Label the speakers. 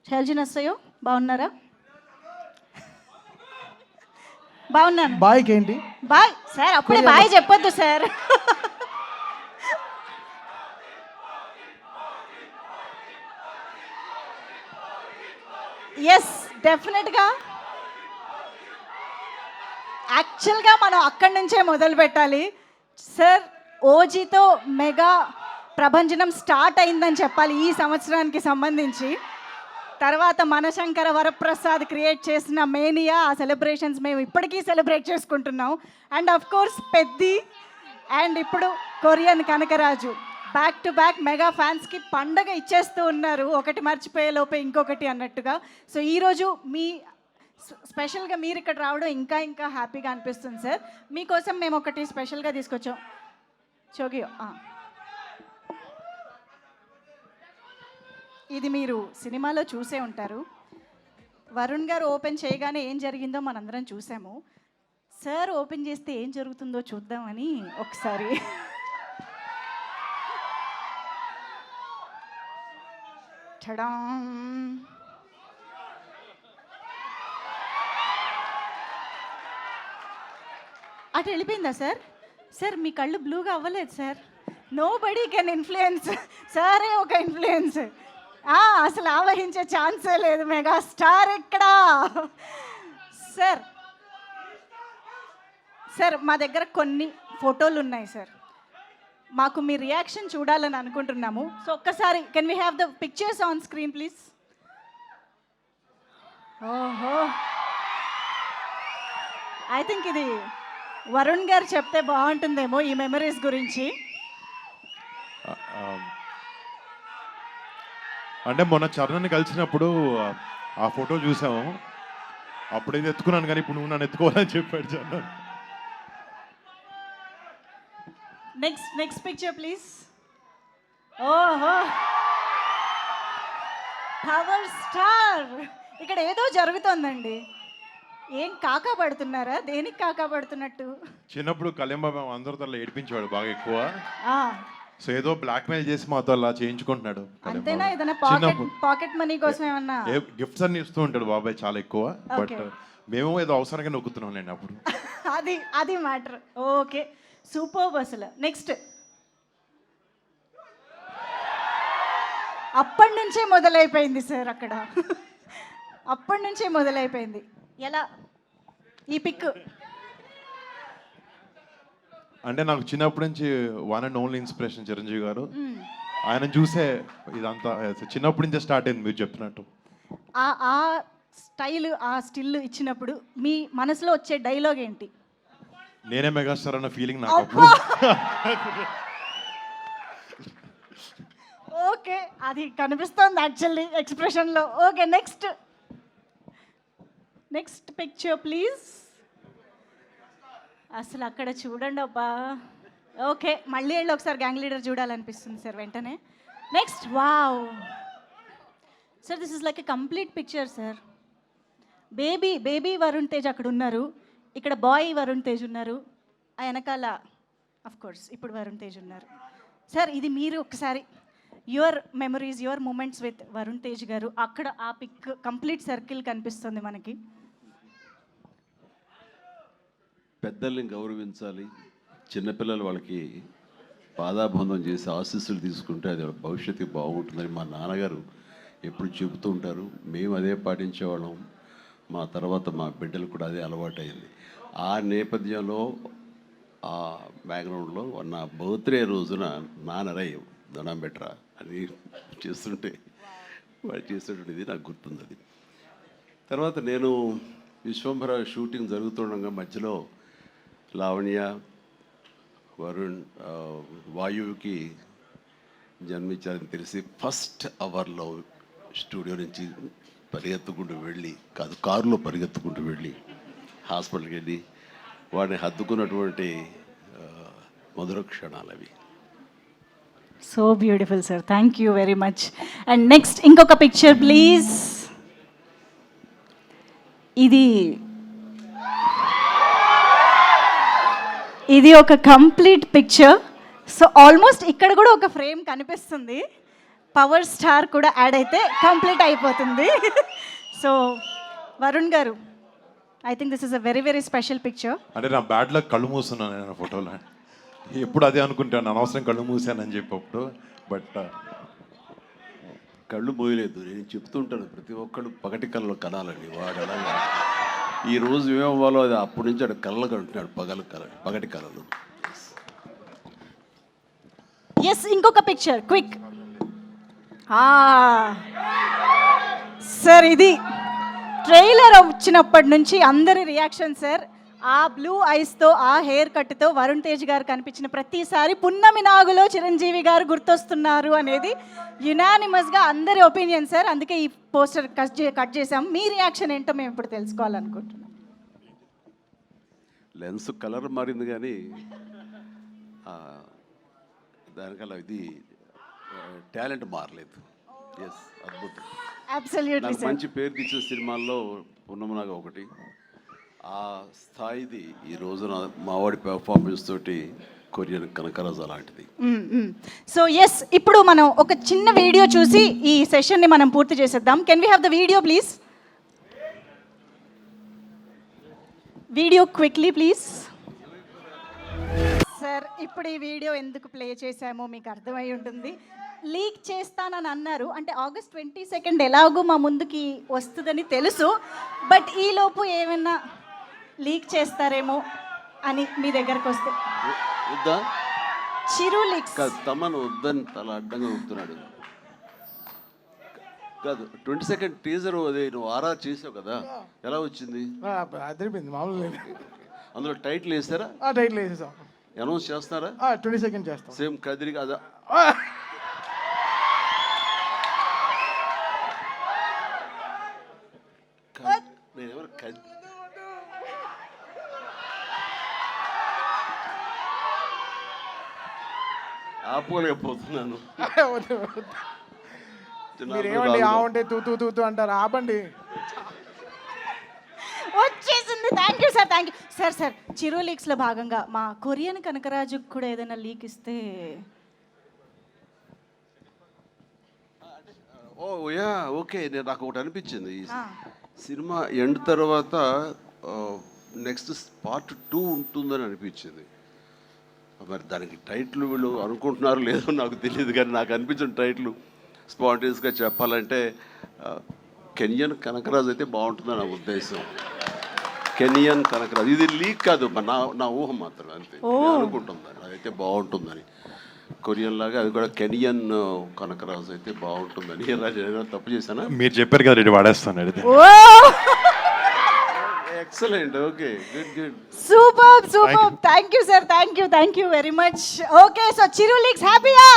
Speaker 1: శైలజ నర్సయ్య బాగున్నారా? బాగున్నాను.
Speaker 2: బాయ్కి ఏంటి
Speaker 1: బాయ్ సార్, అప్పుడే బాయ్ చెప్పొద్దు సార్. ఎస్, డెఫినెట్గా యాక్చువల్గా మనం అక్కడి నుంచే మొదలు పెట్టాలి సార్. ఓజీతో మెగా ప్రభంజనం స్టార్ట్ అయిందని చెప్పాలి ఈ సంవత్సరానికి సంబంధించి. తర్వాత మనశంకర వరప్రసాద్ క్రియేట్ చేసిన మేనియా, ఆ సెలబ్రేషన్స్ మేము ఇప్పటికీ సెలబ్రేట్ చేసుకుంటున్నాం. And of course Peddi, and ఇప్పుడు Korean Kanakaraju, back to back mega ఫ్యాన్స్కి పండగ ఇచ్చేస్తూ ఉన్నారు, ఒకటి మర్చిపోయే లోపే ఇంకొకటి అన్నట్టుగా. సో ఈరోజు మీ స్పెషల్గా మీరు ఇక్కడ రావడం ఇంకా ఇంకా హ్యాపీగా అనిపిస్తుంది సార్. మీకోసం మేము ఒకటి స్పెషల్గా తీసుకొచ్చాం. చోగియో, ఇది మీరు సినిమాలో చూసే ఉంటారు. వరుణ్ గారు ఓపెన్ చేయగానే ఏం జరిగిందో మనందరం చూసాము. సార్ ఓపెన్ చేస్తే ఏం జరుగుతుందో చూద్దామని ఒకసారి. టడా! అటు వెళ్ళిపోయిందా సార్? సార్ మీ కళ్ళు బ్లూగా అవ్వలేదు sir. Nobody can influence, సారే ఒక ఇన్ఫ్లుయెన్స్. అసలు ఆవహించే ఛాన్సే లేదు మెగా స్టార్ ఇక్కడ. సార్ సార్ మా దగ్గర కొన్ని ఫోటోలు ఉన్నాయి సార్, మాకు మీ రియాక్షన్ చూడాలని అనుకుంటున్నాము. సో ఒక్కసారి can we have the pictures on screen please? ఓహో, ఐ థింక్ ఇది వరుణ్ గారు చెప్తే బాగుంటుందేమో ఈ మెమరీస్ గురించి.
Speaker 3: అంటే మొన్న చరణ్ని కలిసినప్పుడు ఆ ఫోటో చూసాము, అప్పుడైతే ఎత్తుకున్నాను, కానీ ఇప్పుడు నువ్వు నన్ను ఎత్తుకోవాలని చెప్పాడు చరణ్.
Speaker 1: Next picture please. ఓహో, పవర్ స్టార్, ఇక్కడ ఏదో జరుగుతోందండి. ఏం కాకా పడుతున్నారా? దేనికి కాకా పడుతున్నట్టు?
Speaker 3: చిన్నప్పుడు కళ్యాణ్ బాబు అందరితో అలా ఏడిపించేవాడు బాగా ఎక్కువ. సో ఏదో బ్లాక్ మెయిల్ చేసి మాతో అలా చేయించుకుంటున్నాడు.
Speaker 1: అంతేనా? ఏదైనా పాకెట్ మనీ కోసం ఏమన్నా
Speaker 3: గిఫ్ట్స్ అన్ని ఇస్తూ ఉంటాడు బాబాయ్ చాలా ఎక్కువ. బట్ మేము ఏదో అవసరంగా నొక్కుతున్నాం లేండి అప్పుడు.
Speaker 1: అది మ్యాటర్. Okay, super. అసలు నెక్స్ట్ అప్పటి నుంచే మొదలైపోయింది సార్ అక్కడ. అప్పటి నుంచే మొదలైపోయింది. ఎలా ఈ పిక్?
Speaker 3: అంటే నాకు చిన్నప్పటి నుంచి one and only inspiration Chiranjeevi గారు. ఆయన చూసే ఇదంతా చిన్నప్పటి నుంచే స్టార్ట్ అయింది మీరు చెప్పినట్టు.
Speaker 1: ఆ స్టైల్, ఆ స్టిల్ ఇచ్చినప్పుడు మీ మనసులో వచ్చే డైలాగ్ ఏంటి?
Speaker 3: నేనే మెగాస్టార్ అన్న ఫీలింగ్ నాకు అప్పుడు.
Speaker 1: ఓకే, అది కనిపిస్తోంది యాక్చువల్లీ ఎక్స్ప్రెషన్లో. Okay, next picture please. అసలు అక్కడ చూడండి అబ్బా. ఓకే, మళ్ళీ వెళ్ళి ఒకసారి గ్యాంగ్ లీడర్ చూడాలనిపిస్తుంది సార్ వెంటనే. Next, wow sir, this is like a complete picture sir. Baby Varun Tej అక్కడ ఉన్నారు, ఇక్కడ బాయ్ వరుణ్ తేజ్ ఉన్నారు, ఆ వెనకాల అఫ్ కోర్స్ ఇప్పుడు వరుణ్ తేజ్ ఉన్నారు. సార్ ఇది మీరు ఒకసారి your memories, your moments with Varun Tej garu. అక్కడ ఆ పిక్ కంప్లీట్ సర్కిల్ కనిపిస్తుంది మనకి.
Speaker 4: పెద్దల్ని గౌరవించాలి, చిన్నపిల్లలు వాళ్ళకి పాదాబంధం చేసి ఆశీస్సులు తీసుకుంటే అది భవిష్యత్తు బాగుంటుందని మా నాన్నగారు ఎప్పుడు చెబుతూ ఉంటారు. మేము అదే పాటించేవాళ్ళం, మా తర్వాత మా బిడ్డలు కూడా అదే అలవాటైంది. ఆ నేపథ్యంలో ఆ బ్యాక్గ్రౌండ్లో నా బర్త్డే రోజున నాన్నరై దండం బెట్రా అని చేస్తుంటే వాడు చేసేటువంటిది నాకు గుర్తుంది. అది తర్వాత నేను విశ్వంభర షూటింగ్ జరుగుతుండగా మధ్యలో లావణ్య, వరుణ్, వాయువుకి జన్మించారని తెలిసి ఫస్ట్ అవర్లో స్టూడియో నుంచి కారులో పరిగెత్తుకుంటూ వెళ్ళి హాస్పిటల్కి వెళ్ళి వాడిని హత్తుకున్నటువంటి మధుర క్షణాలు అవి.
Speaker 1: So beautiful sir, thank you very much. And next ఇంకొక పిక్చర్ ప్లీజ్. ఇది ఒక కంప్లీట్ పిక్చర్. సో ఆల్మోస్ట్ ఇక్కడ కూడా ఒక ఫ్రేమ్ కనిపిస్తుంది. పవర్ స్టార్ కూడా యాడ్ అయితే కంప్లీట్ అయిపోతుంది. సో వరుణ్ గారు, I think this is a very very special picture.
Speaker 3: అంటే నా బ్యాడ్ లక్ కళ్ళు మూస్తున్నాను నేను ఫోటోలో. ఎప్పుడు అదే అనుకుంటాను, అనవసరం కళ్ళు మూసానని చెప్పి అప్పుడు. బట్
Speaker 4: కళ్ళు మోయలేదు, నేను చెప్తుంటాను ప్రతి ఒక్కళ్ళు పగటి కళ్ళు కనాలని. వాడు అలాగా ఈ రోజు ఏమవ్వాలో అది అప్పటి నుంచి ఆడు కళ్ళకు అంటున్నాడు, పగటి కళలు.
Speaker 1: ఎస్, ఇంకొక పిక్చర్ క్విక్. సార్ ఇది ట్రైలర్ వచ్చినప్పటి నుంచి అందరి రియాక్షన్ సార్. ఆ బ్లూ ఐస్తో, ఆ హెయిర్ కట్తో వరుణ్ తేజ్ గారు కనిపించిన ప్రతిసారి పున్నమి నాగులో చిరంజీవి గారు గుర్తొస్తున్నారు అనేది యునానిమస్గా అందరి ఒపీనియన్ సార్. అందుకే ఈ పోస్టర్ కట్ చేసాం. మీ రియాక్షన్ ఏంటో మేము ఇప్పుడు తెలుసుకోవాలనుకుంటున్నాం.
Speaker 4: లెన్స్ కలర్ మారింది కానీ దానికల్లా ఇది టాలెంట్ మారలేదు. ఎస్, అద్భుతం.
Speaker 1: అబ్సల్యూట్లీ
Speaker 4: నాకు
Speaker 1: సార్.
Speaker 4: మంచి పేరు తెచ్చే సినిమాల్లో పున్నమనాగా ఒకటి. ఆ స్థాయిది ఈ రోజున మావాడి పెర్ఫార్మెన్స్ తోటి కొరియన్ కనకరాజు అలాంటిది.
Speaker 1: సో ఎస్, ఇప్పుడు మనం ఒక చిన్న వీడియో చూసి ఈ సెషన్ని మనం పూర్తి చేసేద్దాం. Can we have the video please? Video quickly please. Sir, ఇప్పుడు ఈ వీడియో ఎందుకు ప్లే చేశామో మీకు అర్థమై ఉంటుంది. లీక్ చేస్తానని అన్నారు, అంటే August 22 ఎలాగో మా ముందుకి వస్తుందని తెలుసు. బట్ ఈలోపు ఏమైనా లీక్ చేస్తారేమో అని మీ దగ్గరకు వస్తే.
Speaker 4: వద్దా?
Speaker 1: చిరు లీక్స్
Speaker 4: కాదు, తమను వద్దని తల అడ్డంగా ఊపుతున్నాడు. కాదు, 22 టీజర్ అదే నువ్వు ఆరా చేసావు కదా, ఎలా వచ్చింది?
Speaker 2: అదిరిపోయింది, మామూలు.
Speaker 4: అందులో టైటిల్ వేస్తారా?
Speaker 2: టైటిల్ వేసేసాం.
Speaker 4: అనౌన్స్ చేస్తారా?
Speaker 2: 22 చేస్తాం.
Speaker 4: సేమ్ కదిరి కదా. నేనెవరు ఆపోలేకపోతున్నాను.
Speaker 2: మీరేమండి ఆ ఉంటే తూ అంటారు, ఆపండి.
Speaker 1: వచ్చేసింది. Thank you sir, thank you sir. Sir, Chiru లీక్స్లో భాగంగా మా కొరియన్ కనకరాజుకు కూడా ఏదైనా లీక్ ఇస్తే.
Speaker 4: Oh yeah, okay. నాకు ఒకటి అనిపించింది, ఈ సినిమా ఎండ్ తర్వాత నెక్స్ట్ పార్ట్ 2 ఉంటుందని అనిపించింది. మరి దానికి టైటిల్ వీళ్ళు అనుకుంటున్నారు లేదో నాకు తెలియదు, కానీ నాకు అనిపించిన టైటిల్ స్పాంటేనియస్గా చెప్పాలంటే కెనియన్ కనకరాజు అయితే బాగుంటుందని నా ఉద్దేశం. కెనియన్ కనకరాజు, ఇది లీక్ కాదు, నా ఊహ మాత్రం అంతే. నేను అనుకుంటున్నాను అదైతే బాగుంటుందని. కొరియన్ లాగా అది కూడా కెనియన్ కనకరాజు అయితే బాగుంటుందని. తప్పు చేశానా?
Speaker 3: మీరు చెప్పారు కదా, రెడీ వాడేస్తాను. అడిగితే
Speaker 4: excellent, okay, good.
Speaker 1: Super. Thank you sir, thank you very much. Okay, so Chiru leaks హ్యాపీయా?